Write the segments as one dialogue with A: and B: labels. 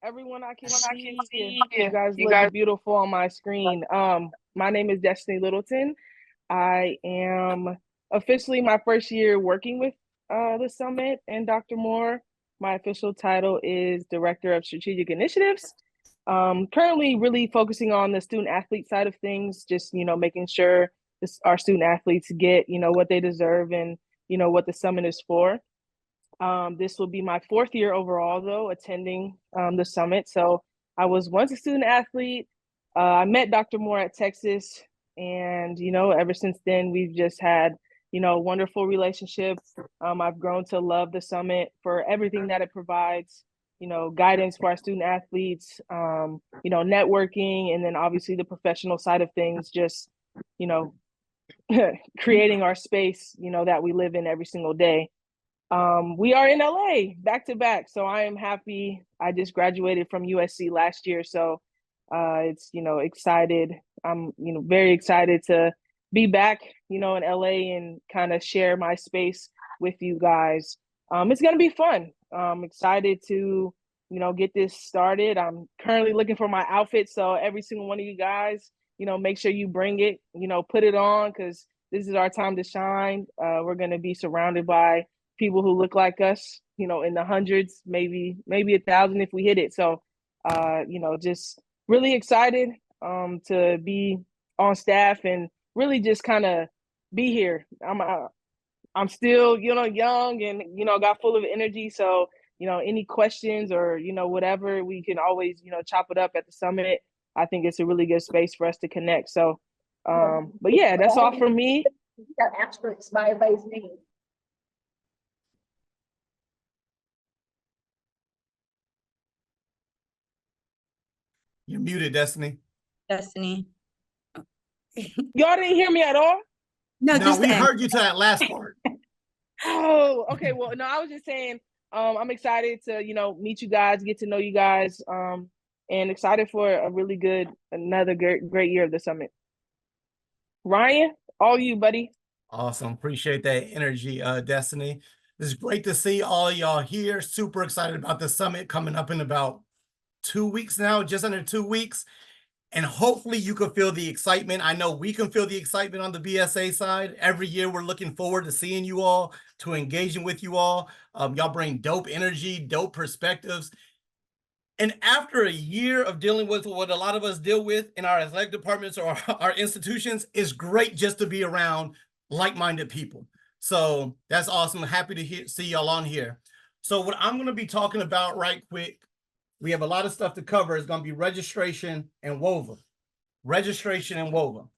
A: everyone I can see. You guys look beautiful on my screen. My name is Destiny Littleton. I am officially my first year working with the summit and Dr. Moore. My official title is Director of Strategic Initiatives. Currently really focusing on the student athlete side of things, just, making sure our student athletes get, what they deserve and, what the summit is for. This will be my fourth year overall, though, attending the summit. So I was once a student athlete. I met Dr. Moore at Texas, and ever since then we've just had a wonderful relationship. I've grown to love the summit for everything that it provides. Guidance for our student athletes, networking, and then obviously the professional side of things. Just creating our space, that we live in every single day. We are in LA back to back, so I am happy. I just graduated from USC last year, so it's excited. I'm very excited to be back, in LA and kind of share my space with you guys. It's gonna be fun. I'm excited to get this started. I'm currently looking for my outfit, so every single one of you guys, make sure you bring it, put it on, because this is our time to shine. We're gonna be surrounded by people who look like us, in the hundreds, maybe 1,000 if we hit it. So, just really excited to be on staff and really just kind of be here. I'm still, young and, got full of energy. So, any questions or, whatever, we can always, chop it up at the summit. I think it's a really good space for us to connect. So, but yeah, that's all from me.
B: You got asterisks by everybody's name.
C: You're muted, Destiny.
D: Destiny.
A: Y'all didn't hear me at all?
C: No, we heard you to that last part.
A: Oh, okay. Well, no, I was just saying, I'm excited to, meet you guys, get to know you guys, and excited for a really another great year of the summit. Ryan, all you, buddy.
C: Awesome. Appreciate that energy, Destiny. It's great to see all of y'all here. Super excited about the summit coming up in about 2 weeks now, just under 2 weeks. And hopefully you can feel the excitement. I know we can feel the excitement on the BSA side. Every year we're looking forward to seeing you all, to engaging with you all. Y'all bring dope energy, dope perspectives. And after a year of dealing with what a lot of us deal with in our athletic departments or our institutions, it's great just to be around like-minded people. So that's awesome. Happy to see y'all on here. So what I'm going to be talking about right quick, we have a lot of stuff to cover. It's going to be registration and Woov. Registration and Woov.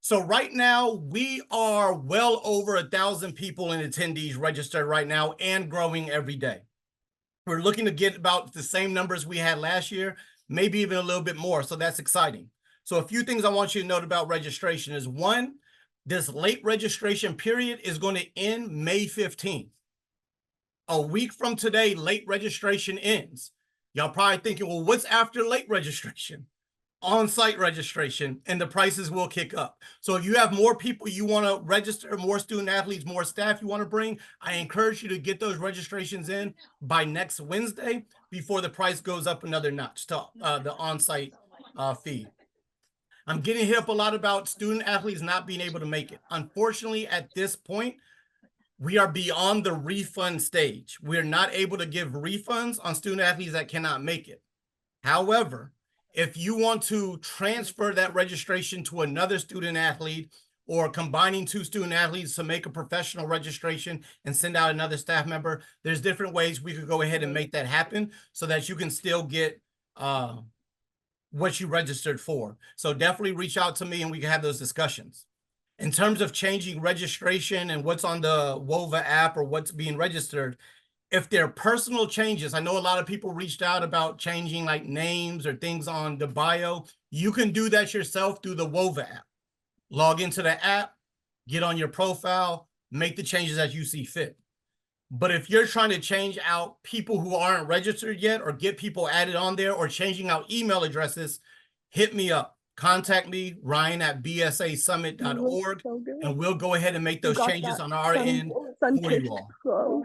C: So right now, we are well over 1,000 people and attendees registered right now and growing every day. We're looking to get about the same numbers we had last year, maybe even a little bit more. So that's exciting. So a few things I want you to note about registration is, one, this late registration period is going to end May 15th. A week from today, late registration ends. Y'all probably thinking, well, what's after late registration? On-site registration, and the prices will kick up. So if you have more people you want to register, more student athletes, more staff you want to bring, I encourage you to get those registrations in by next Wednesday before the price goes up another notch to the on-site fee. I'm getting hit up a lot about student athletes not being able to make it. Unfortunately, at this point, we are beyond the refund stage. We're not able to give refunds on student athletes that cannot make it. However, if you want to transfer that registration to another student athlete or combining 2 student athletes to make a professional registration and send out another staff member, there's different ways we could go ahead and make that happen so that you can still get what you registered for. So definitely reach out to me and we can have those discussions. In terms of changing registration and what's on the Woov app or what's being registered, if they're personal changes, I know a lot of people reached out about changing like names or things on the bio. You can do that yourself through the Woov app. Log into the app, get on your profile, make the changes as you see fit. But if you're trying to change out people who aren't registered yet or get people added on there or changing out email addresses, hit me up. Contact me, Ryan at bsasummit.org, and we'll go ahead and make those changes on our end for you all.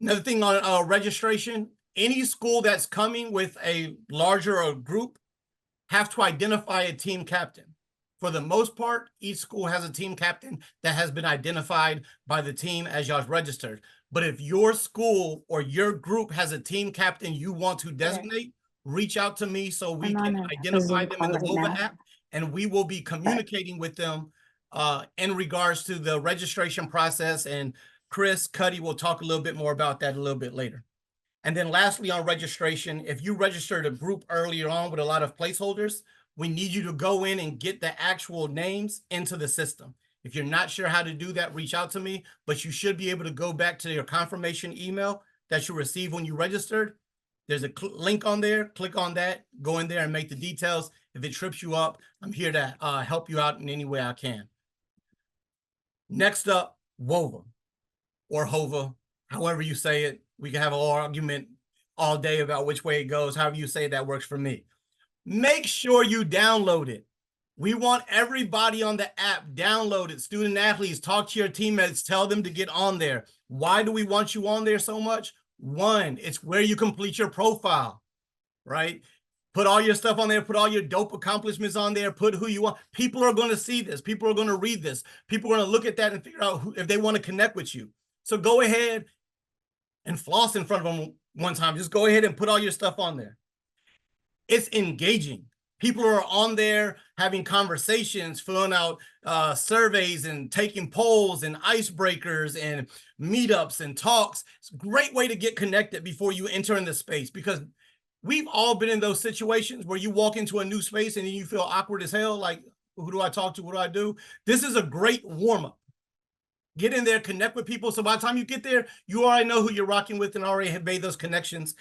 C: Another thing on registration, any school that's coming with a larger group have to identify a team captain. For the most part, each school has a team captain that has been identified by the team as y'all's registered. But if your school or your group has a team captain you want to designate, reach out to me so we can identify them in the Woov app, and we will be communicating with them in regards to the registration process. And Chris Cuddy will talk a little bit more about that a little bit later. And then lastly, on registration, if you registered a group earlier on with a lot of placeholders, we need you to go in and get the actual names into the system. If you're not sure how to do that, reach out to me, but you should be able to go back to your confirmation email that you received when you registered. There's a link on there, click on that, go in there and make the details. If it trips you up, I'm here to help you out in any way I can. Next up, Woov or Hova, however you say it. We can have an argument all day about which way it goes. However you say it, that works for me. Make sure you download it. We want everybody on the app downloaded. Student athletes, talk to your teammates, tell them to get on there. Why do we want you on there so much? One, it's where you complete your profile, right? Put all your stuff on there, put all your dope accomplishments on there, put who you want. People are going to see this. People are going to read this. People are going to look at that and figure out if they want to connect with you. So go ahead and floss in front of them one time. Just go ahead and put all your stuff on there. It's engaging. People are on there having conversations, filling out surveys and taking polls and icebreakers and meetups and talks. It's a great way to get connected before you enter in the space, because we've all been in those situations where you walk into a new space and then you feel awkward as hell. Like, who do I talk to? What do I do? This is a great warm-up. Get in there, connect with people. So by the time you get there, you already know who you're rocking with and already have made those connections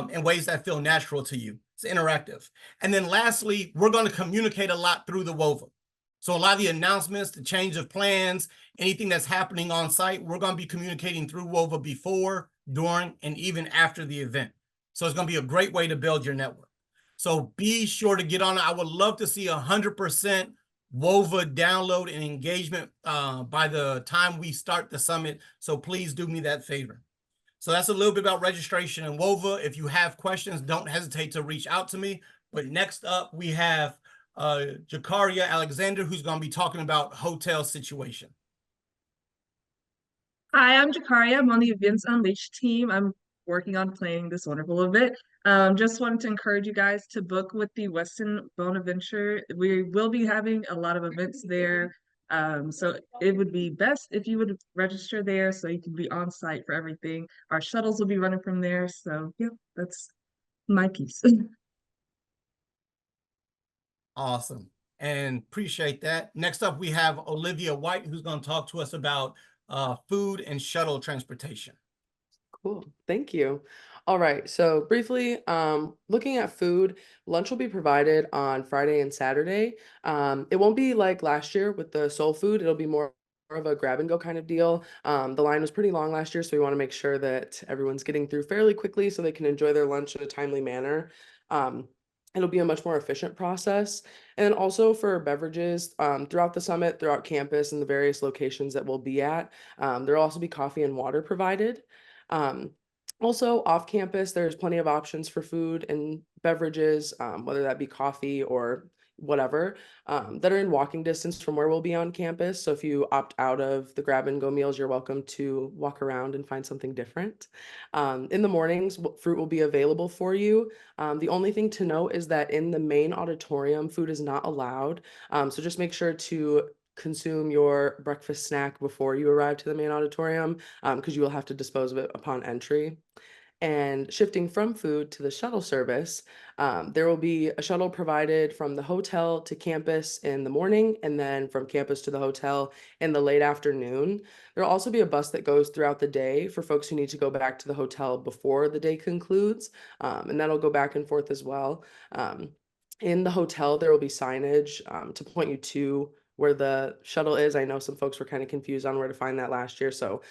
C: in ways that feel natural to you. It's interactive. And then lastly, we're going to communicate a lot through the Woov. So a lot of the announcements, the change of plans, anything that's happening on site, we're going to be communicating through Woov before, during, and even after the event. So it's going to be a great way to build your network. So be sure to get on it. I would love to see 100% Woov download and engagement by the time we start the summit. So please do me that favor. So that's a little bit about registration and Woov. If you have questions, don't hesitate to reach out to me. But next up, we have Jakaria Alexander, who's going to be talking about hotel situation.
D: Hi, I'm Jakaria. I'm on the Events Unleashed team. I'm working on planning this wonderful event. Just wanted to encourage you guys to book with the Westin Bonaventure. We will be having a lot of events there. So it would be best if you would register there so you can be on site for everything. Our shuttles will be running from there. So yeah, that's my piece.
C: Awesome. And appreciate that. Next up, we have Olivia White, who's going to talk to us about food and shuttle transportation.
E: Cool. Thank you. All right. So briefly, looking at food, lunch will be provided on Friday and Saturday. It won't be like last year with the soul food. It'll be more of a grab and go kind of deal. The line was pretty long last year, so we want to make sure that everyone's getting through fairly quickly so they can enjoy their lunch in a timely manner. It'll be a much more efficient process. And also for beverages, throughout the summit, throughout campus, and the various locations that we'll be at, there'll also be coffee and water provided. Also off campus, there's plenty of options for food and beverages, whether that be coffee or whatever, that are in walking distance from where we'll be on campus. So if you opt out of the grab and go meals, you're welcome to walk around and find something different. In the mornings, fruit will be available for you. The only thing to note is that in the main auditorium, food is not allowed. So just make sure to consume your breakfast snack before you arrive to the main auditorium, because you will have to dispose of it upon entry. And shifting from food to the shuttle service, there will be a shuttle provided from the hotel to campus in the morning, and then from campus to the hotel in the late afternoon. There will also be a bus that goes throughout the day for folks who need to go back to the hotel before the day concludes, and that'll go back and forth as well. In the hotel, there will be signage to point you to where the shuttle is. I know some folks were kind of confused on where to find that last year, so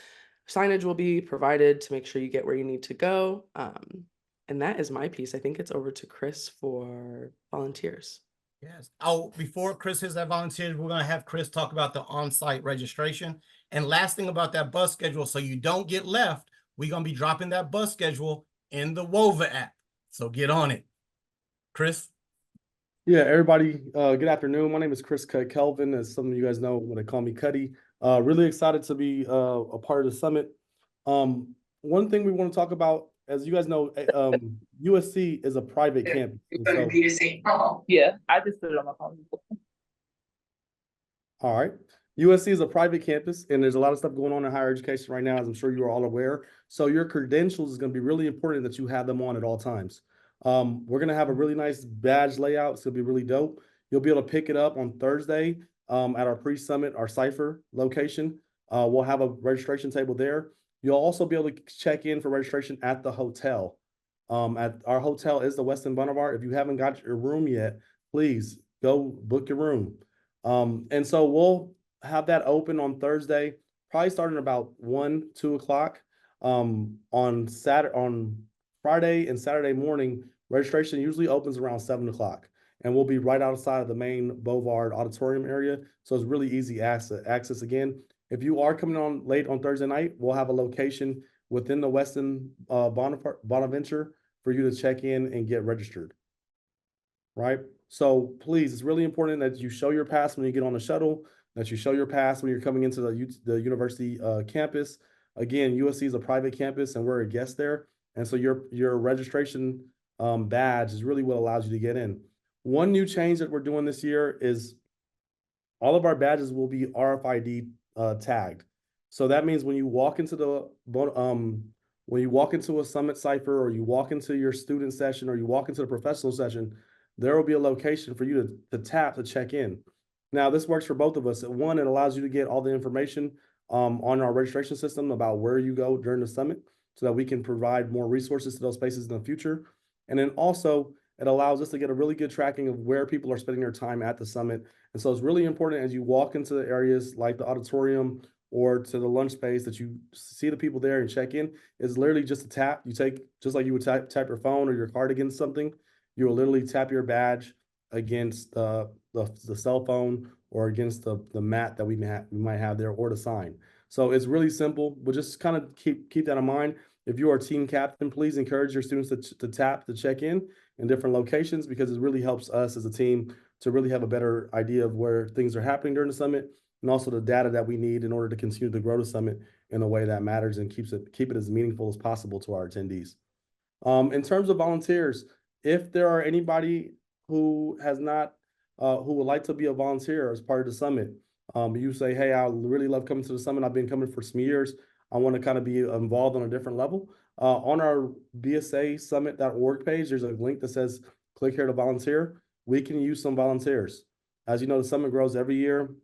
E: signage will be provided to make sure you get where you need to go. And that is my piece. I think it's over to Chris for volunteers.
C: Yes. Oh, before Chris has that volunteers, we're going to have Chris talk about the on-site registration. And last thing about that bus schedule, so you don't get left, we're going to be dropping that bus schedule in the Woov app. So get on it. Chris?
F: Yeah, everybody, good afternoon. My name is Chris Kelvin, as some of you guys know when they call me Cuddy. Really excited to be a part of the summit. One thing we want to talk about, as you guys know, USC is a private campus. And so,
A: Yeah, I just put it on my phone.
F: all right. USC is a private campus, and there's a lot of stuff going on in higher education right now, as I'm sure you are all aware. So your credentials is going to be really important that you have them on at all times. We're going to have a really nice badge layout. It's going to be really dope. You'll be able to pick it up on Thursday at our pre-summit, our Cipher location. We'll have a registration table there. You'll also be able to check in for registration at the hotel. At our hotel is the Westin Boulevard. If you haven't got your room yet, please go book your room. And so we'll have that open on Thursday, probably starting about 1, 2 o'clock. On Friday and Saturday morning, registration usually opens around 7 o'clock, and we'll be right outside of the main Bovard auditorium area. So it's really easy access again. If you are coming on late on Thursday night, we'll have a location within the Westin Bonaventure for you to check in and get registered. Right? So please, it's really important that you show your pass when you get on the shuttle, that you show your pass when you're coming into the university campus. Again, USC is a private campus and we're a guest there. And so your registration badge is really what allows you to get in. One new change that we're doing this year is all of our badges will be RFID tagged. So that means when you walk into a summit cipher, or you walk into your student session, or you walk into the professional session, there will be a location for you to tap to check in. Now, this works for both of us. One, it allows you to get all the information on our registration system about where you go during the summit so that we can provide more resources to those spaces in the future. And then also, it allows us to get a really good tracking of where people are spending their time at the summit. And so it's really important as you walk into the areas like the auditorium or to the lunch space that you see the people there and check in. It's literally just a tap. You take, just like you would tap your phone or your card against something, you will literally tap your badge against the cell phone or against the mat that we might have there, or the sign. So it's really simple, but just kind of keep that in mind. If you are a team captain, please encourage your students to tap to check in different locations, because it really helps us as a team to really have a better idea of where things are happening during the summit, and also the data that we need in order to continue to grow the summit in a way that matters and keep it as meaningful as possible to our attendees. In terms of volunteers, if there are anybody who has not, who would like to be a volunteer as part of the summit, you say, hey, I really love coming to the summit. I've been coming for some years. I want to kind of be involved on a different level. On our bsasummit.org page, there's a link that says, click here to volunteer. We can use some volunteers. As you know, the summit grows every year.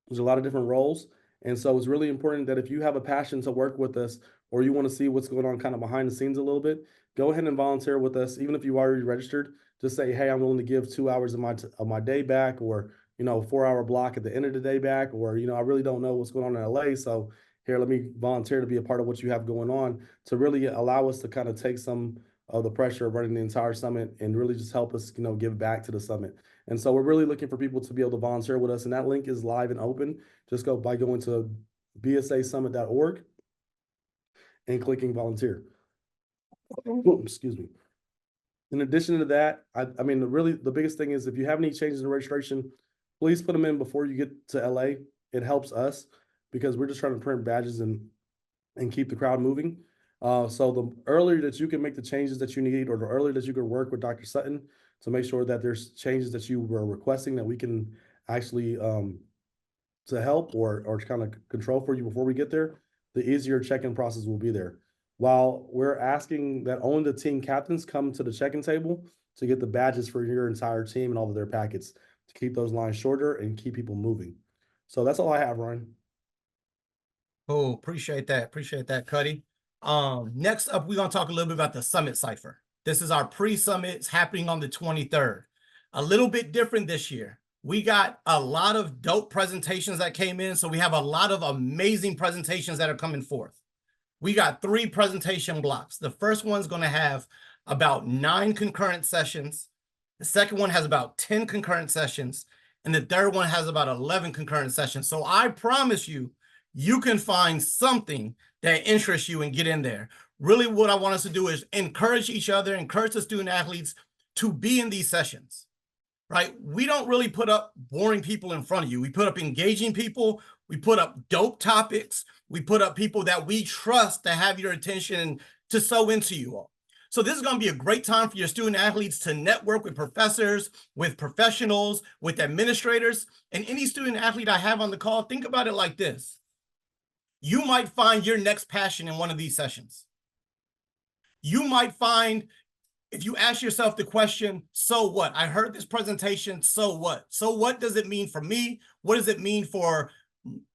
F: There's a lot of different roles. And so it's really important that if you have a passion to work with us, or you want to see what's going on kind of behind the scenes a little bit, go ahead and volunteer with us. Even if you already registered, just say, hey, I'm willing to give 2 hours of my day back, or, 4-hour block at the end of the day back, or, I really don't know what's going on in LA. So here, let me volunteer to be a part of what you have going on, to really allow us to kind of take some of the pressure of running the entire summit and really just help us, give back to the summit. And so we're really looking for people to be able to volunteer with us. And that link is live and open. Just go by going to bsasummit.org and clicking volunteer. Excuse me. In addition to that, I mean, the biggest thing is if you have any changes in registration, please put them in before you get to LA. It helps us because we're just trying to print badges and keep the crowd moving. So the earlier that you can make the changes that you need, or the earlier that you can work with Dr. Sutton to make sure that there's changes that you were requesting that we can actually to help or kind of control for you before we get there, the easier check-in process will be there. While we're asking that only the team captains come to the check-in table to get the badges for your entire team and all of their packets, to keep those lines shorter and keep people moving. So that's all I have, Ryan.
C: Oh, appreciate that. Appreciate that, Cuddy. Next up, we're going to talk a little bit about the Summit Cipher. This is our pre-summit. It's happening on the 23rd. A little bit different this year. We got a lot of dope presentations that came in, so we have a lot of amazing presentations that are coming forth. We got 3 presentation blocks. The first one's going to have about 9 concurrent sessions. The second one has about 10 concurrent sessions. And the third one has about 11 concurrent sessions. So I promise you, you can find something that interests you and get in there. really what I want us to do is encourage each other, encourage the student athletes to be in these sessions, right? We don't really put up boring people in front of you. We put up engaging people. We put up dope topics. We put up people that we trust to have your attention and to sow into you all. So this is going to be a great time for your student athletes to network with professors, with professionals, with administrators, and any student athlete I have on the call. Think about it like this. You might find your next passion in one of these sessions. You might find, if you ask yourself the question, so what? I heard this presentation, so what? So what does it mean for me? What does it mean for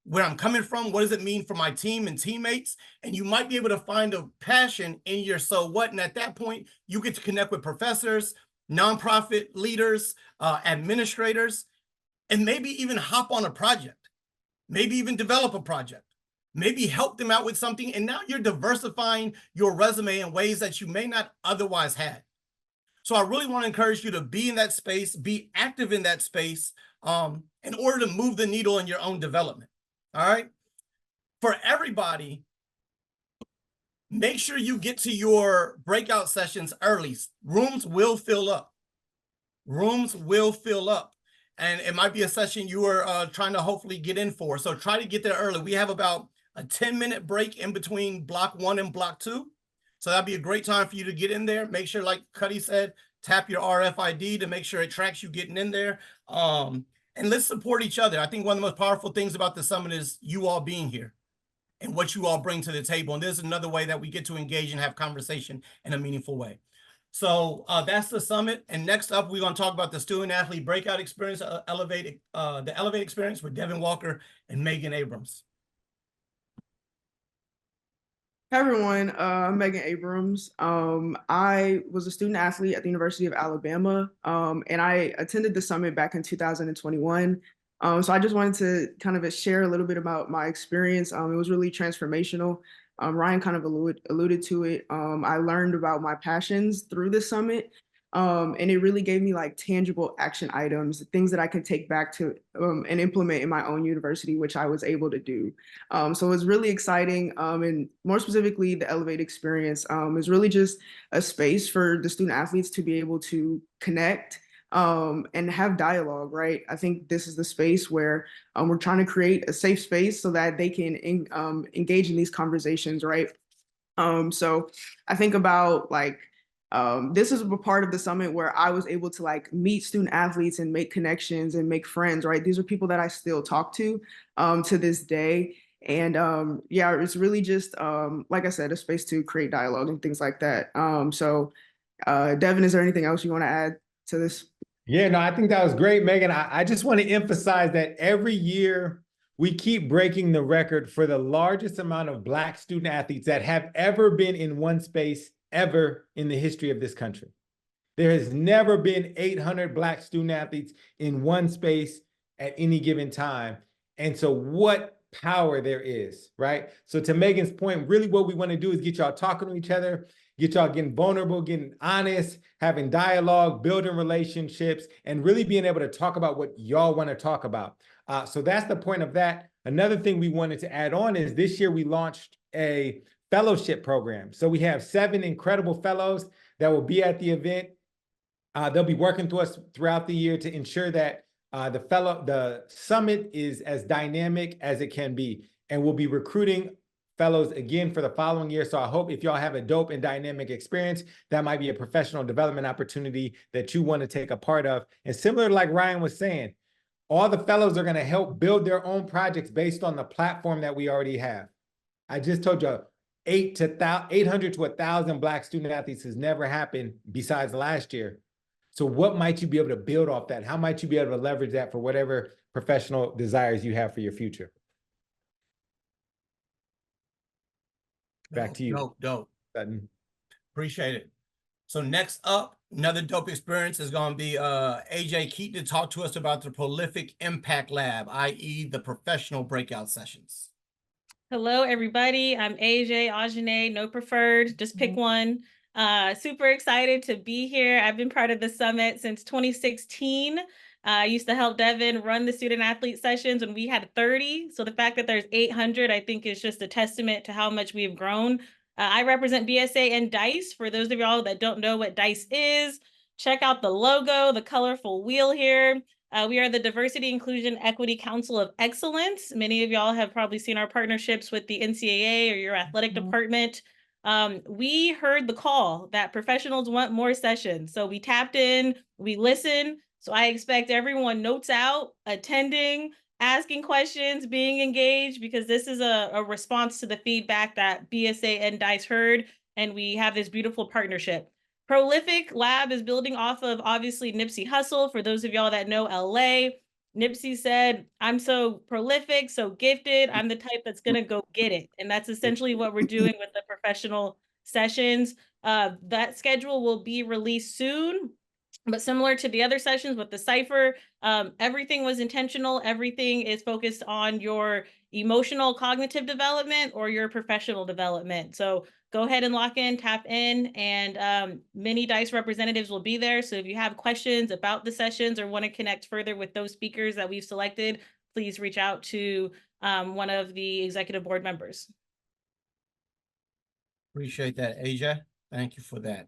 C: where I'm coming from? What does it mean for my team and teammates? And you might be able to find a passion in your so what. And at that point, you get to connect with professors, nonprofit leaders, administrators, and maybe even hop on a project, maybe even develop a project. Maybe help them out with something, and now you're diversifying your resume in ways that you may not otherwise have. So I really want to encourage you to be in that space, be active in that space, in order to move the needle in your own development. All right. For everybody, make sure you get to your breakout sessions early. Rooms will fill up. Rooms will fill up. And it might be a session you are trying to hopefully get in for. So try to get there early. We have about a 10-minute break in between block 1 and block 2. So that'd be a great time for you to get in there. Make sure, like Cuddy said, tap your RFID to make sure it tracks you getting in there. And let's support each other. I think one of the most powerful things about the summit is you all being here and what you all bring to the table. And there's another way that we get to engage and have conversation in a meaningful way. So that's the summit. And next up, we're going to talk about the student athlete breakout experience, the Elevate experience with Devin Walker and Megan Abrams.
G: Hey everyone, I'm Megan Abrams. I was a student athlete at the University of Alabama, and I attended the summit back in 2021. So I just wanted to kind of share a little bit about my experience. It was really transformational. Ryan kind of alluded to it. I learned about my passions through the summit. And it really gave me like tangible action items, things that I could take back to and implement in my own university, which I was able to do. So it was really exciting. And more specifically, the Elevate experience is really just a space for the student athletes to be able to connect and have dialogue, right? I think this is the space where we're trying to create a safe space so that they can engage in these conversations, right? So I think about like, this is a part of the summit where I was able to like meet student athletes and make connections and make friends, right? These are people that I still talk to this day. And yeah, it's really just, like I said, a space to create dialogue and things like that. So Devin, is there anything else you want to add to this?
H: Yeah, no, I think that was great, Megan. I just want to emphasize that every year we keep breaking the record for the largest amount of Black student athletes that have ever been in one space ever in the history of this country. There has never been 800 Black student athletes in one space at any given time. And so what power there is, right? So to Megan's point, really what we want to do is get y'all talking to each other, get y'all getting vulnerable, getting honest, having dialogue, building relationships, and really being able to talk about what y'all want to talk about. So that's the point of that. Another thing we wanted to add on is this year we launched a fellowship program. So we have 7 incredible fellows that will be at the event. They'll be working through us throughout the year to ensure that the summit is as dynamic as it can be. And we'll be recruiting fellows again for the following year. So I hope if y'all have a dope and dynamic experience, that might be a professional development opportunity that you want to take a part of. And similar to like Ryan was saying, all the fellows are going to help build their own projects based on the platform that we already have. I just told you 800 to 1,000 Black student athletes has never happened besides last year. So what might you be able to build off that? How might you be able to leverage that for whatever professional desires you have for your future? Back to you.
C: Dope.
H: Sutton.
C: Appreciate it. So next up, another dope experience is going to be AJ Keaton to talk to us about the Prolific Impact Lab, i.e. the professional breakout sessions.
I: Hello, everybody. I'm AJ Ajane, no preferred, just pick one. Super excited to be here. I've been part of the summit since 2016. I used to help Devin run the student athlete sessions when we had 30. So the fact that there's 800, I think is just a testament to how much we've grown I represent BSA and DICE. For those of y'all that don't know what DICE is, check out the logo, the colorful wheel here. We are the Diversity, Inclusion, Equity Council of Excellence. Many of y'all have probably seen our partnerships with the NCAA or your athletic department. We heard the call that professionals want more sessions. So we tapped in, we listened. So I expect everyone notes out, attending, asking questions, being engaged, because this is a response to the feedback that BSA and DICE heard, and we have this beautiful partnership. Prolific Lab is building off of, obviously, Nipsey Hussle. For those of y'all that know LA, Nipsey said, I'm so prolific, so gifted, I'm the type that's gonna go get it. And that's essentially what we're doing with the professional sessions. That schedule will be released soon. But similar to the other sessions with the Cipher, everything was intentional. Everything is focused on your emotional cognitive development or your professional development. So go ahead and lock in, tap in, and many DICE representatives will be there. So if you have questions about the sessions or want to connect further with those speakers that we've selected, please reach out to one of the executive board members.
C: Appreciate that, AJ. Thank you for that.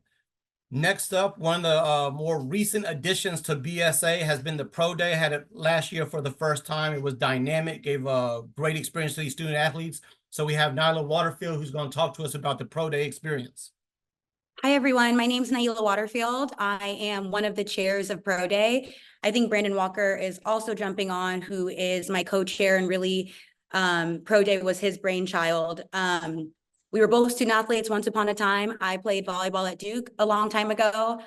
C: Next up, one of the more recent additions to BSA has been the Pro Day. Had it last year for the first time. It was dynamic, gave a great experience to these student athletes. So we have Nyla Waterfield, who's going to talk to us about the Pro Day experience.
J: Hi, everyone. My name is Naila Waterfield. I am one of the chairs of Pro Day. I think Brandon Walker is also jumping on, who is my co-chair, and really Pro Day was his brainchild. We were both student athletes once upon a time. I played volleyball at Duke a long time ago.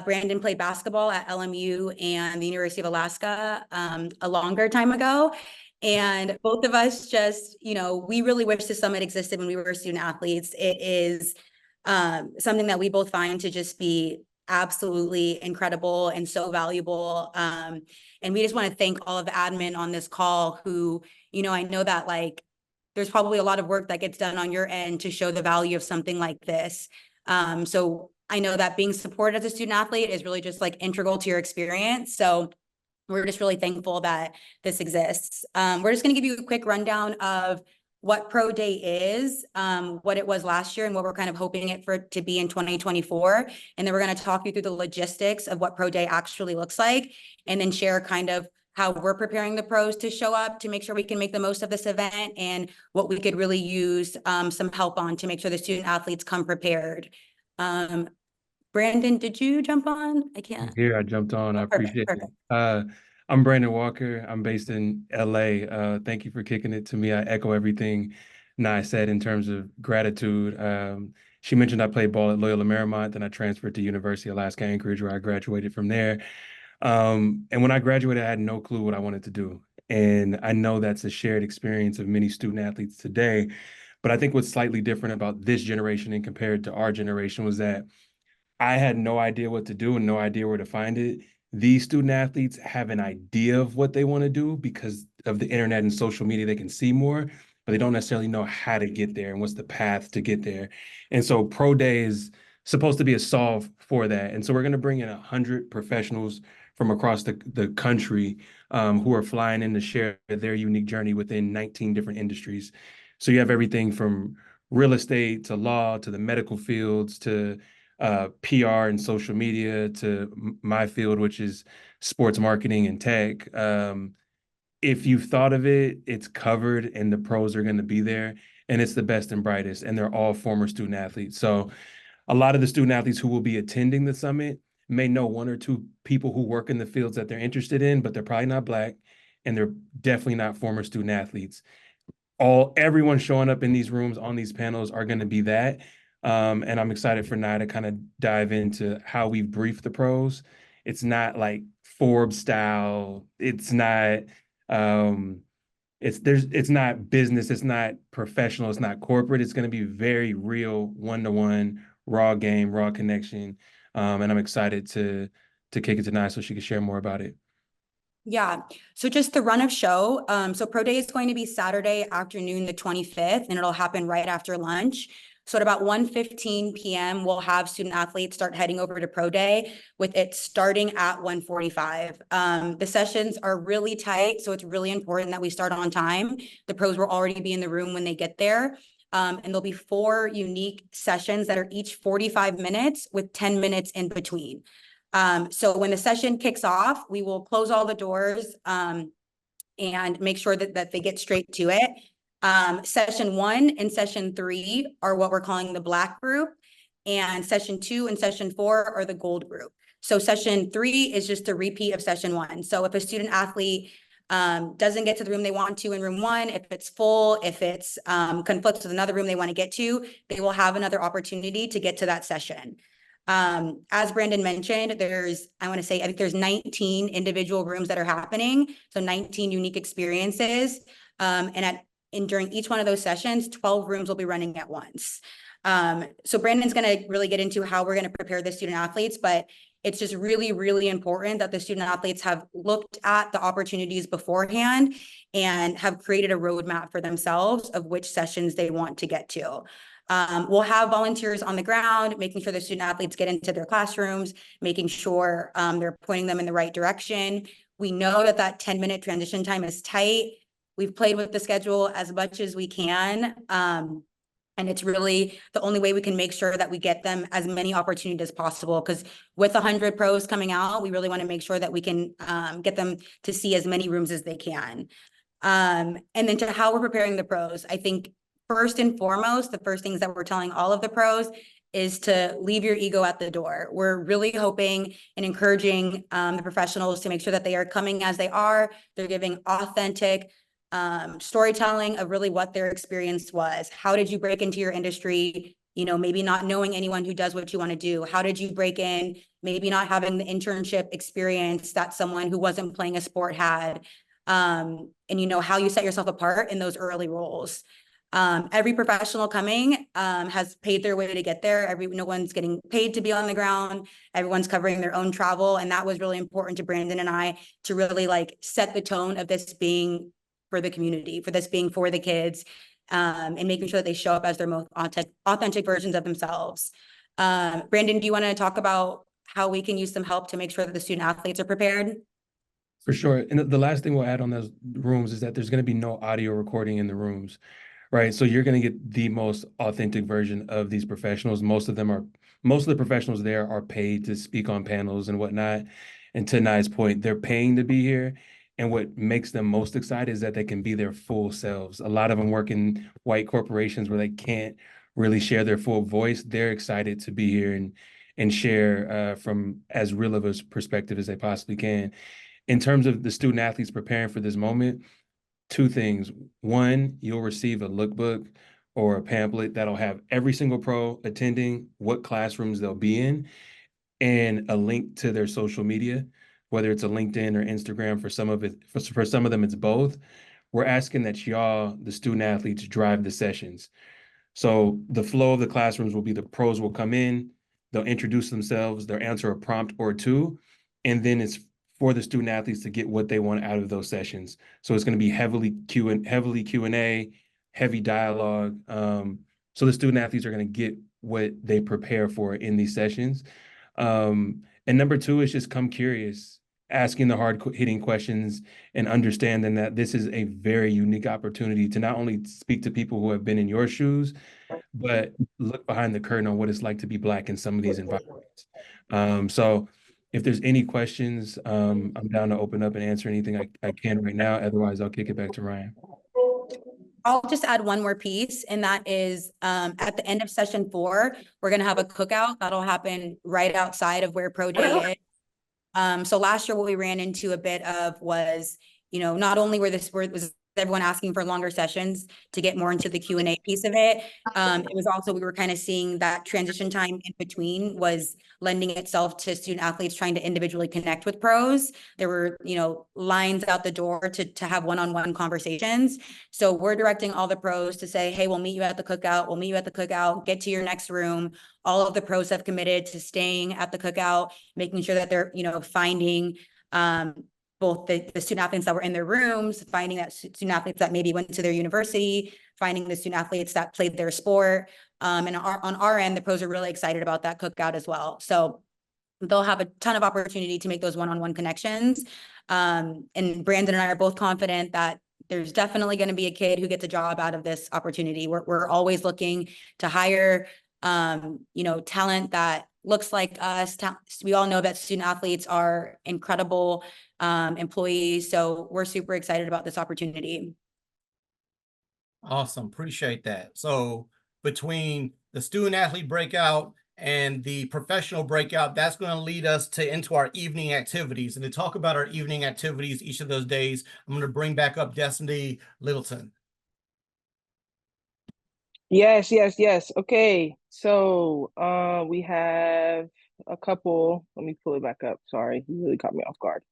J: Brandon played basketball at LMU and the University of Alaska a longer time ago. And both of us just, we really wish the summit existed when we were student athletes. It is something that we both find to just be absolutely incredible and so valuable. And we just want to thank all of the admin on this call who, I know that there's probably a lot of work that gets done on your end to show the value of something like this. So I know that being supported as a student athlete is really just integral to your experience. So we're just really thankful that this exists. We're just going to give you a quick rundown of what Pro Day is, what it was last year, and what we're kind of hoping it to be in 2024. And then we're going to talk you through the logistics of what Pro Day actually looks like, and then share kind of how we're preparing the pros to show up to make sure we can make the most of this event, and what we could really use some help on to make sure the student athletes come prepared. Brandon, did you jump on? I can't.
K: Here, I jumped on. I appreciate
J: perfect.
K: it. I'm Brandon Walker. I'm based in LA. Thank you for kicking it to me. I echo everything Nye said in terms of gratitude. She mentioned I played ball at Loyola Marymount, then I transferred to University of Alaska Anchorage, where I graduated from there. And when I graduated, I had no clue what I wanted to do. And I know that's a shared experience of many student athletes today. But I think what's slightly different about this generation and compared to our generation was that I had no idea what to do and no idea where to find it. These student athletes have an idea of what they want to do because of the internet and social media. They can see more, but they don't necessarily know how to get there and what's the path to get there. And so Pro Day is supposed to be a solve for that. And so we're going to bring in 100 professionals from across the country who are flying in to share their unique journey within 19 different industries. So you have everything from real estate to law to the medical fields to PR and social media to my field, which is sports marketing and tech. If you've thought of it, it's covered and the pros are going to be there, and it's the best and brightest, and they're all former student athletes. So a lot of the student athletes who will be attending the summit may know one or two people who work in the fields that they're interested in, but they're probably not Black, and they're definitely not former student athletes. Everyone showing up in these rooms on these panels are going to be that. And I'm excited for Nye to kind of dive into how we've briefed the pros. It's not Forbes style. It's not it's not business, it's not professional, it's not corporate. It's going to be very real, one-to-one, raw game, raw connection. And I'm excited to kick it to Nye so she can share more about it.
J: Yeah. So just the run of show. So Pro Day is going to be Saturday afternoon, the 25th, and it'll happen right after lunch. So at about 1:15 p.m., we'll have student athletes start heading over to Pro Day, with it starting at 1:45. The sessions are really tight, so it's really important that we start on time. The pros will already be in the room when they get there. And there'll be 4 unique sessions that are each 45 minutes with 10 minutes in between. So when the session kicks off, we will close all the doors and make sure that they get straight to it. Session 1 and session 3 are what we're calling the black group, and session 2 and session 4 are the gold group. So session 3 is just a repeat of session 1. So if a student athlete doesn't get to the room they want to in room 1, if it's full, if it's conflicts with another room they want to get to, they will have another opportunity to get to that session. As Brandon mentioned, I think there's 19 individual rooms that are happening. So 19 unique experiences. And during each one of those sessions, 12 rooms will be running at once. So Brandon's going to really get into how we're going to prepare the student athletes, but it's just really, really important that the student athletes have looked at the opportunities beforehand and have created a roadmap for themselves of which sessions they want to get to. We'll have volunteers on the ground, making sure the student athletes get into their classrooms, making sure they're pointing them in the right direction. We know that 10-minute transition time is tight. We've played with the schedule as much as we can. And it's really the only way we can make sure that we get them as many opportunities as possible. Because with 100 pros coming out, we really want to make sure that we can get them to see as many rooms as they can. And then to how we're preparing the pros, I think first and foremost, the first things that we're telling all of the pros is to leave your ego at the door. We're really hoping and encouraging the professionals to make sure that they are coming as they are. They're giving authentic storytelling of really what their experience was. How did you break into your industry? You know, maybe not knowing anyone who does what you want to do. How did you break in? Maybe not having the internship experience that someone who wasn't playing a sport had. And you know, how you set yourself apart in those early roles. Every professional coming has paid their way to get there. No one's getting paid to be on the ground. Everyone's covering their own travel. And that was really important to Brandon and I to really like set the tone of this being for the community, for this being for the kids, and making sure that they show up as their most authentic versions of themselves. Brandon, do you want to talk about how we can use some help to make sure that the student athletes are prepared?
K: For sure. And the last thing we'll add on those rooms is that there's going to be no audio recording in the rooms, right? So you're going to get the most authentic version of these professionals. Most of the professionals there are paid to speak on panels and whatnot. And to Nai's point, they're paying to be here. And what makes them most excited is that they can be their full selves. A lot of them work in white corporations where they can't really share their full voice. They're excited to be here and share from as real of a perspective as they possibly can. In terms of the student athletes preparing for this moment, 2 things. 1, you'll receive a lookbook or a pamphlet that'll have every single pro attending, what classrooms they'll be in, and a link to their social media, whether it's a LinkedIn or Instagram. For some of them, it's both. We're asking that y'all, the student athletes, drive the sessions. So the flow of the classrooms will be the pros will come in, they'll introduce themselves, they'll answer a prompt or 2, and then it's for the student athletes to get what they want out of those sessions. So it's going to be heavily Q&A, heavy dialogue. So the student athletes are going to get what they prepare for in these sessions. And number 2 is just come curious, asking the hard-hitting questions and understanding that this is a very unique opportunity to not only speak to people who have been in your shoes, but look behind the curtain on what it's like to be Black in some of these environments. So if there's any questions, I'm down to open up and answer anything I can right now. Otherwise, I'll kick it back to Ryan.
J: I'll just add one more piece, and that is at the end of session 4, we're going to have a cookout that'll happen right outside of where Pro Day is. So last year, what we ran into a bit of was, you know, not only was everyone asking for longer sessions to get more into the Q&A piece of it. It was also, we were kind of seeing that transition time in between was lending itself to student athletes trying to individually connect with pros. There were, you know, lines out the door to have one-on-one conversations. So we're directing all the pros to say, hey, we'll meet you at the cookout. We'll meet you at the cookout, get to your next room. All of the pros have committed to staying at the cookout, making sure that they're, you know, finding, both the student athletes that were in their rooms, finding that student athletes that maybe went to their university, finding the student athletes that played their sport. And on our end, the pros are really excited about that cookout as well. So they'll have a ton of opportunity to make those one-on-one connections. And Brandon and I are both confident that there's definitely going to be a kid who gets a job out of this opportunity. We're always looking to hire, you know, talent that looks like us. We all know that student athletes are incredible employees. So we're super excited about this opportunity.
C: Awesome. Appreciate that. So between the student athlete breakout and the professional breakout, that's going to lead us into our evening activities. And to talk about our evening activities each of those days, I'm going to bring back up Destiny Littleton.
A: Yes, yes, yes. Okay. So we have a couple. Let me pull it back up. Sorry, you really caught me off guard.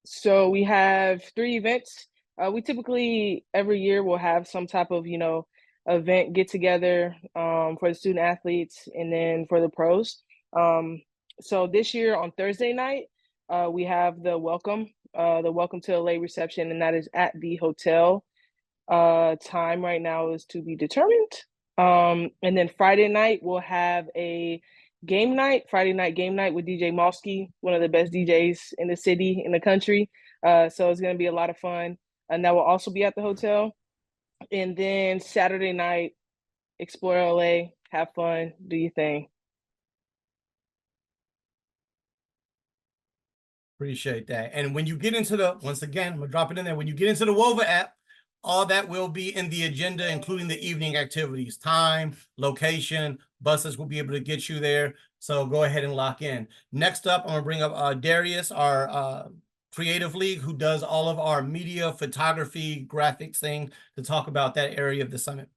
A: So we have 3 events. We typically every year will have some type of, you know, event get together for the student athletes and then for the pros. So this year on Thursday night, we have the welcome to LA reception, and that is at the hotel. Time right now is to be determined. And then Friday night we'll have a Friday night game night with DJ Mosky, one of the best DJs in the city, in the country. So it's going to be a lot of fun. And that will also be at the hotel. And then Saturday night, explore LA, have fun, do your thing.
C: Appreciate that. And when you get into the, once again, I'm going to drop it in there. When you get into the Woov app, all that will be in the agenda, including the evening activities, time, location, buses will be able to get you there. So go ahead and lock in. Next up, I'm going to bring up Darius, our creative league, who does all of our media, photography, graphics thing, to talk about that area of the summit.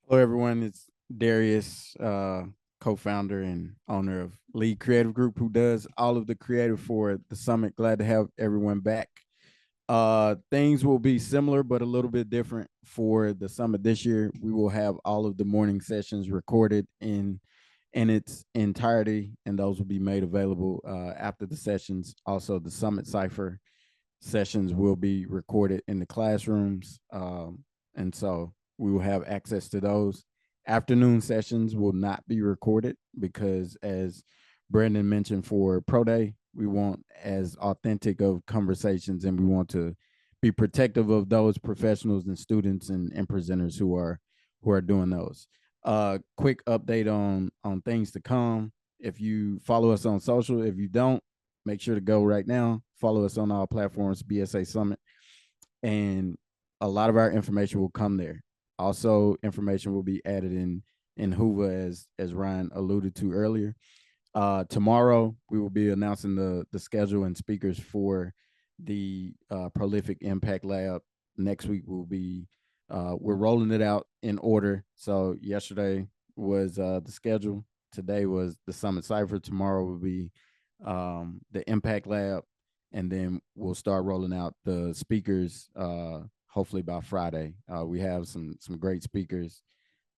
L: Hello, everyone. It's Darius, co-founder and owner of League Creative Group, who does all of the creative for the summit. Glad to have everyone back. Things will be similar, but a little bit different for the summit this year. We will have all of the morning sessions recorded in its entirety, and those will be made available after the sessions. Also, the Summit Cipher sessions will be recorded in the classrooms, and so we will have access to those. Afternoon sessions will not be recorded because, as Brandon mentioned, for Pro Day, we want as authentic of conversations, and we want to be protective of those professionals and students and presenters who are doing those. Quick update on things to come. If you follow us on social, if you don't, make sure to go right now. Follow us on all platforms, BSA Summit, and a lot of our information will come there. Also, information will be added in Woov, as Ryan alluded to earlier. Tomorrow, we will be announcing the schedule and speakers for the Prolific Impact Lab. Next week, we're rolling it out in order. So yesterday was the schedule. Today was the Summit Cipher. Tomorrow will be the Impact Lab. And then we'll start rolling out the speakers hopefully by Friday. We have some great speakers,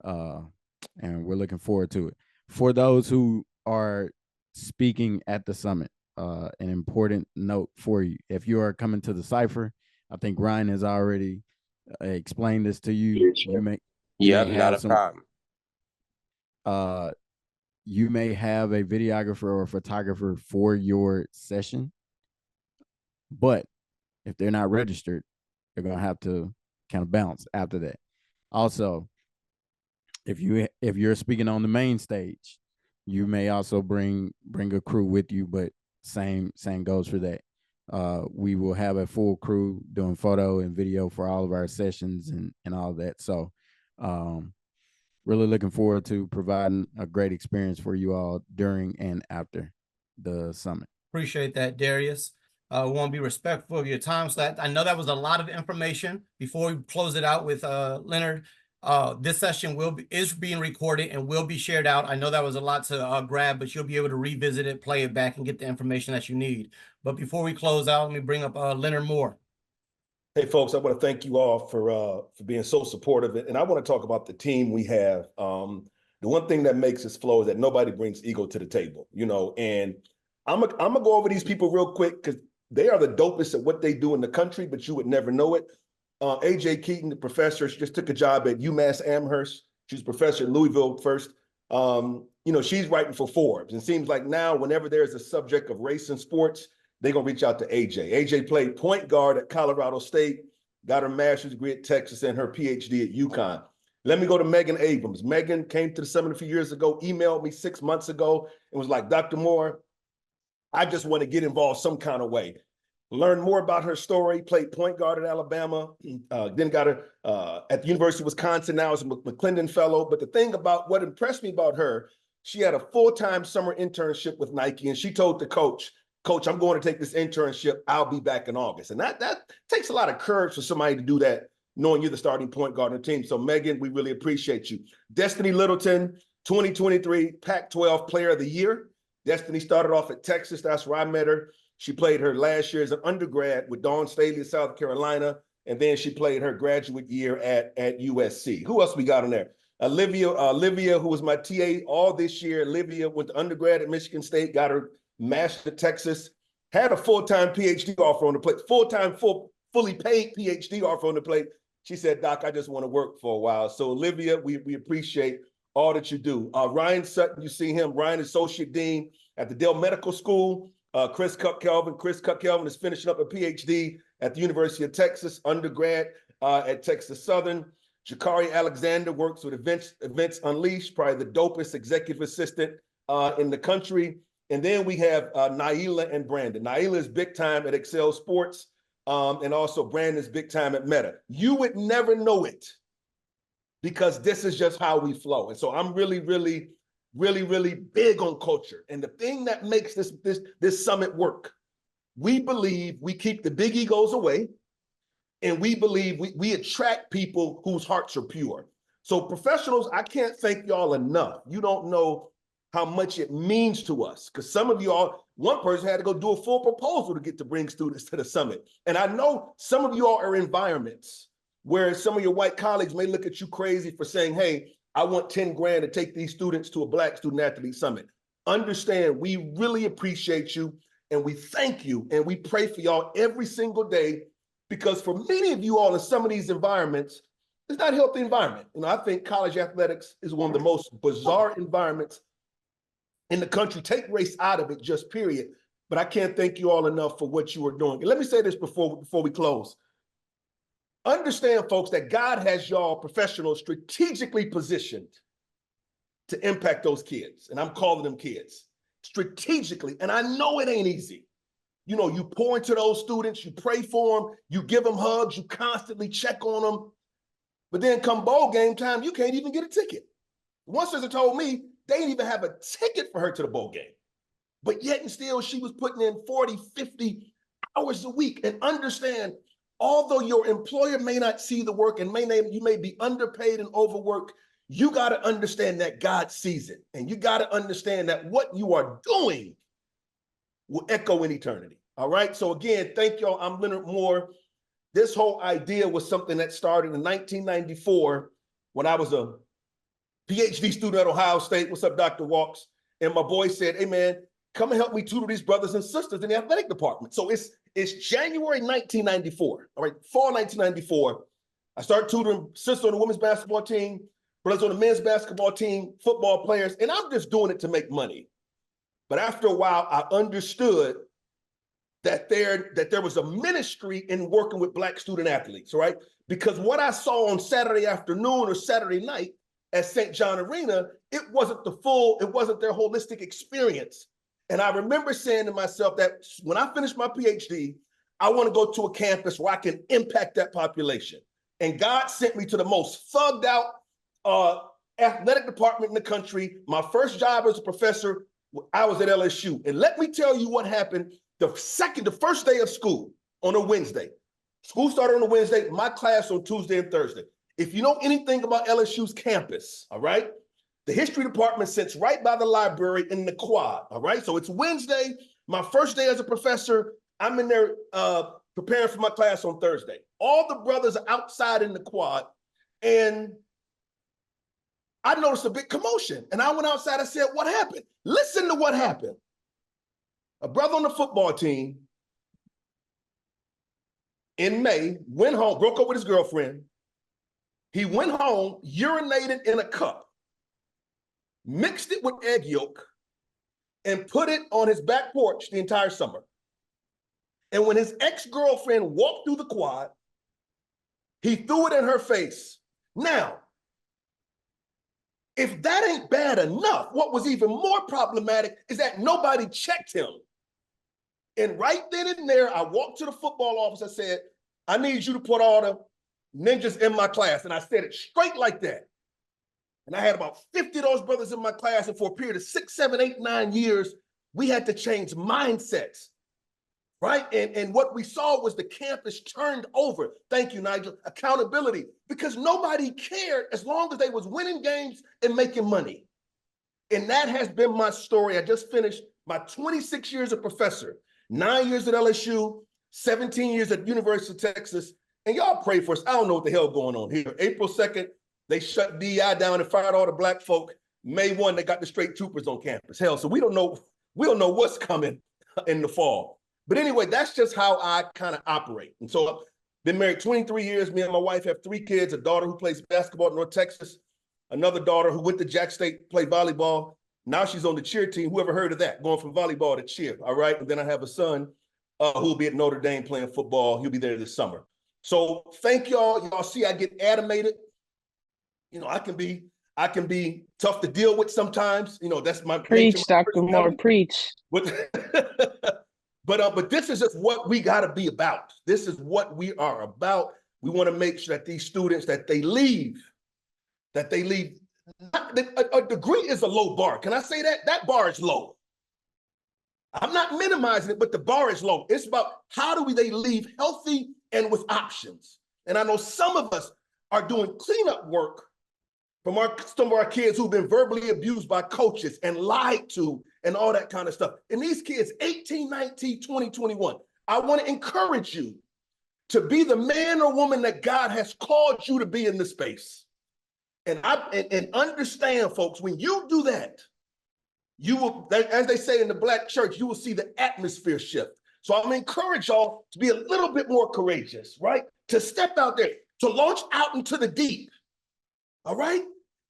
L: and we're looking forward to it. For those who are speaking at the summit, an important note for you: if you are coming to the Cipher, I think Ryan has already explained this to you.
M: Not a problem.
L: You may have a videographer or a photographer for your session, but if they're not registered, they're gonna have to kind of bounce after that. Also, if you're speaking on the main stage, you may also bring a crew with you, but same goes for that. We will have a full crew doing photo and video for all of our sessions and all of that. So really looking forward to providing a great experience for you all during and after the summit. Appreciate that, Darius. We want to be respectful of your time. So I know that was a lot of information. Before we close it out with Leonard, this session is being recorded and will be shared out. I know that was a lot to grab, but you'll be able to revisit it, play it back, and get the information that you need. But before we close out, let me bring up Leonard Moore.
N: Hey, folks, I want to thank you all for being so supportive. And I want to talk about the team we have. The one thing that makes us flow is that nobody brings ego to the table, you know, and I'm gonna go over these people real quick because they are the dopest at what they do in the country, but you would never know it. AJ Keaton, the professor, she just took a job at UMass Amherst. She's a professor at Louisville first. You know, she's writing for Forbes. And it seems like now, whenever there's a subject of race in sports, they're going to reach out to AJ. AJ played point guard at Colorado State, got her master's degree at Texas and her PhD at UConn. Let me go to Megan Abrams. Megan came to the summit a few years ago, emailed me 6 months ago, and was like, Dr. Moore, I just want to get involved some kind of way. Learn more about her story, played point guard at Alabama, then got her at the University of Wisconsin now as a McClendon Fellow. But the thing about what impressed me about her, she had a full-time summer internship with Nike, and she told the coach, I'm going to take this internship. I'll be back in August. And that takes a lot of courage for somebody to do that, knowing you're the starting point guard on the team. So Megan, we really appreciate you. Destiny Littleton, 2023 Pac-12 Player of the Year. Destiny started off at Texas. That's where I met her. She played her last year as an undergrad with Dawn Staley of South Carolina, and then she played her graduate year at USC. Who else we got in there? Olivia, who was my TA all this year. Olivia went to undergrad at Michigan State, got her master's at Texas, had a full-time PhD offer on the plate, fully paid PhD offer on the plate. She said, Doc, I just want to work for a while. So Olivia, we appreciate all that you do. Ryan Sutton, you see him, Ryan, Associate Dean at the Dell Medical School. Chris Cup-Kelvin is finishing up a PhD at the University of Texas, undergrad at Texas Southern. Jakari Alexander works with Events Unleashed, probably the dopest executive assistant in the country. And then we have Naila and Brandon. Naila is big time at Excel Sports, and also Brandon's big time at Meta. You would never know it because this is just how we flow. And so I'm really big on culture. And the thing that makes this summit work, we believe we keep the big egos away, and we believe we attract people whose hearts are pure. So professionals, I can't thank y'all enough. You don't know how much it means to us, because some of y'all, one person had to go do a full proposal to get to bring students to the summit. And I know some of y'all are in environments where some of your white colleagues may look at you crazy for saying, hey, I want 10 grand to take these students to a Black Student Athlete Summit. Understand, we really appreciate you, and we thank you, and we pray for y'all every single day, because for many of you all in some of these environments, it's not a healthy environment. You know, I think college athletics is one of the most bizarre environments in the country. Take race out of it, just period. But I can't thank you all enough for what you are doing. And let me say this before we close. Understand, folks, that God has y'all professionals strategically positioned to impact those kids. And I'm calling them kids strategically. And I know it ain't easy. You know, you pour into those students, you pray for them, you give them hugs, you constantly check on them. But then come bowl game time, you can't even get a ticket. One sister told me they didn't even have a ticket for her to the bowl game. But yet and still, she was putting in 40, 50 hours a week. And understand, although your employer may not see the work and you may be underpaid and overworked, you got to understand that God sees it. And you got to understand that what you are doing will echo in eternity. All right. So again, thank y'all. I'm Leonard Moore. This whole idea was something that started in 1994 when I was a PhD student at Ohio State. What's up, Dr. Walks? And my boy said, hey man, come and help me tutor these brothers and sisters in the athletic department. So it's January 1994. All right, fall 1994. I started tutoring sisters on the women's basketball team, brothers on the men's basketball team, football players, and I'm just doing it to make money. But after a while, I understood that there was a ministry in working with Black student athletes, right? Because what I saw on Saturday afternoon or Saturday night at St. John Arena, it wasn't their holistic experience. And I remember saying to myself that when I finish my PhD, I want to go to a campus where I can impact that population. And God sent me to the most thugged out athletic department in the country. My first job as a professor, I was at LSU. And let me tell you what happened the first day of school on a Wednesday. School started on a Wednesday, my class on Tuesday and Thursday. If you know anything about LSU's campus, all right, the history department sits right by the library in the quad, all right? So it's Wednesday, my first day as a professor. I'm in there preparing for my class on Thursday. All the brothers are outside in the quad, and I noticed a big commotion. And I went outside and said, what happened? Listen to what happened. A brother on the football team in May went home, broke up with his girlfriend. He went home, urinated in a cup, mixed it with egg yolk, and put it on his back porch the entire summer. And when his ex-girlfriend walked through the quad, he threw it in her face. Now, if that ain't bad enough, what was even more problematic is that nobody checked him. And right then and there, I walked to the football office. I said, I need you to put all the ninjas in my class. And I said it straight like that. And I had about 50 of those brothers in my class. And for a period of 6, 7, 8, 9 years, we had to change mindsets. Right? And what we saw was the campus turned over. Thank you, Nigel. Accountability. Because nobody cared as long as they was winning games and making money. And that has been my story. I just finished my 26 years as professor, 9 years at LSU, 17 years at University of Texas. And y'all pray for us. I don't know what the hell going on here. April 2nd, they shut DI down and fired all the black folk. May 1, they got the straight troopers on campus. Hell, so we don't know what's coming in the fall. But anyway, that's just how I kind of operate. And so I've been married 23 years. Me and my wife have 3 kids, a daughter who plays basketball at North Texas, another daughter who went to Jack State, played volleyball. Now she's on the cheer team. Whoever heard of that, going from volleyball to cheer, all right? And then I have a son who will be at Notre Dame playing football. He'll be there this summer. So thank y'all. Y'all see I get animated. You know, I can be tough to deal with sometimes. You know, that's my
A: preach,
N: nature,
A: Dr. Moore, preach.
N: But this is just what we got to be about. This is what we are about. We want to make sure that these students, that they leave. A degree is a low bar. Can I say that? That bar is low. I'm not minimizing it, but the bar is low. It's about how do they leave healthy and with options. And I know some of us are doing cleanup work from some of our kids who've been verbally abused by coaches and lied to and all that kind of stuff. And these kids, 18, 19, 20, 21, I want to encourage you to be the man or woman that God has called you to be in this space. And understand, folks, when you do that, you will, as they say in the Black church, you will see the atmosphere shift. So I'm encourage y'all to be a little bit more courageous, right? To step out there, to launch out into the deep. All right?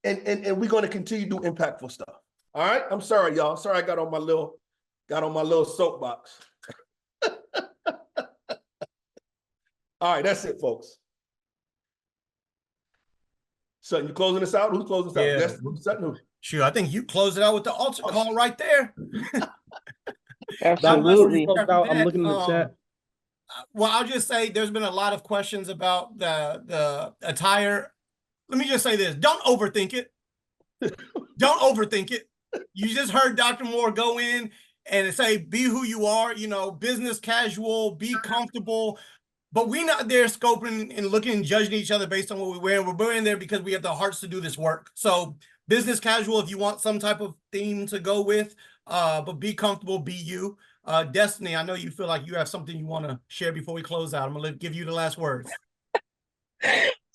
N: And we're going to continue to do impactful stuff. All right? I'm sorry, y'all. Sorry I got on my little soapbox. All right, that's it, folks. Sutton, you closing this out? Who's closing this out? Yes, Sutton.
C: Sure, I think you close it out with the altar call right there.
A: Absolutely.
F: I'm looking in the chat.
C: Well, I'll just say there's been a lot of questions about the attire. Let me just say this. Don't overthink it. Don't overthink it. You just heard Dr. Moore go in and say, be who you are, you know, business casual, be comfortable. But we're not there scoping and looking and judging each other based on what we wear. We're wearing there because we have the hearts to do this work. So business casual, if you want some type of theme to go with, but be comfortable, be you. Destiny, I know you feel like you have something you want to share before we close out. I'm going to give you the last words.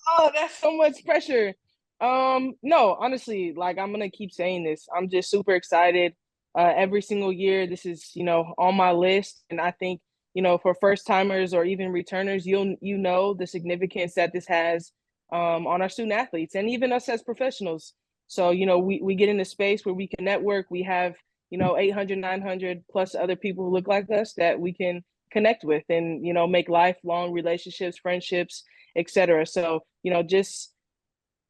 A: Oh, that's so much pressure. No, honestly, like I'm gonna keep saying this. I'm just super excited. Every single year, this is, you know, on my list. And I think, you know, for first timers or even returners, you know the significance that this has on our student athletes and even us as professionals. So, you know, we get in a space where we can network. We have, you know, 800, 900 plus other people who look like us that we can connect with and, you know, make lifelong relationships, friendships, etc. So, you know, just,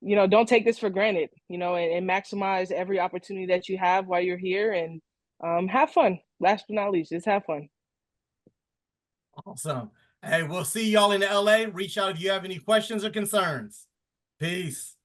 A: you know, don't take this for granted, you know, and maximize every opportunity that you have while you're here and have fun. Last but not least, just have fun.
C: Awesome. Hey, we'll see y'all in LA. Reach out if you have any questions or concerns. Peace.